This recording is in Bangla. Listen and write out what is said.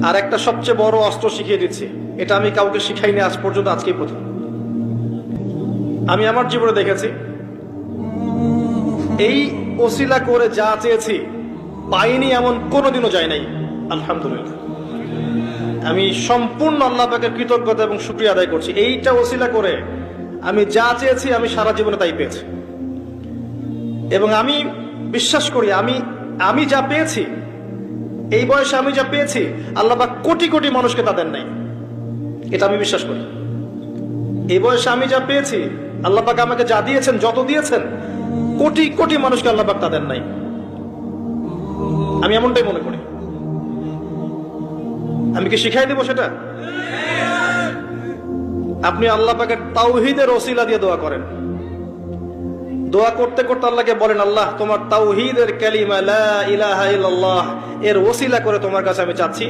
আর একটা সবচেয়ে বড় অস্ত্র শিখিয়ে দিচ্ছি, এটা আমি কাউকে শিখাইনি আজ পর্যন্ত, আজকেই প্রথম। আমি আমার জীবনে দেখেছি এই ওসিলা করে যা চেয়েছি পাইনি এমন কোনোদিনও যায় নাই। আলহামদুলিল্লাহ, আমি সম্পূর্ণ আল্লাহ পাকের কৃতজ্ঞতা এবং শুকরিয়া আদায় করছি। এইটা ওসিলা করে আমি যা চেয়েছি আমি সারা জীবনে তাই পেয়েছি। এবং আমি বিশ্বাস করি আমি যা পেয়েছি, এই বয়সে আমি যা পেয়েছি, আল্লাহ পাক কোটি কোটি মানুষকে তা দেন নাই, এটা আমি বিশ্বাস করি। এই বয়সে আমি যা পেয়েছি, আল্লাহ পাক আমাকে যা দিয়েছেন, যত দিয়েছেন, কোটি কোটি মানুষকে আল্লাহ পাক তা দেন নাই, আমি এমনটাই মনে করি। আমি কি শিখাই দেবো সেটা? আপনি আল্লাহ পাকের তাওহীদের ওসিলা দিয়ে দোয়া করেন। দোয়া করতে করতে আল্লাহকে বলেন, আল্লাহ তোমার তাওহীদের কালিমা লা ইলাহা ইল্লাল্লাহ এর ওসিলা করে তোমার কাছে আমি চাচ্ছি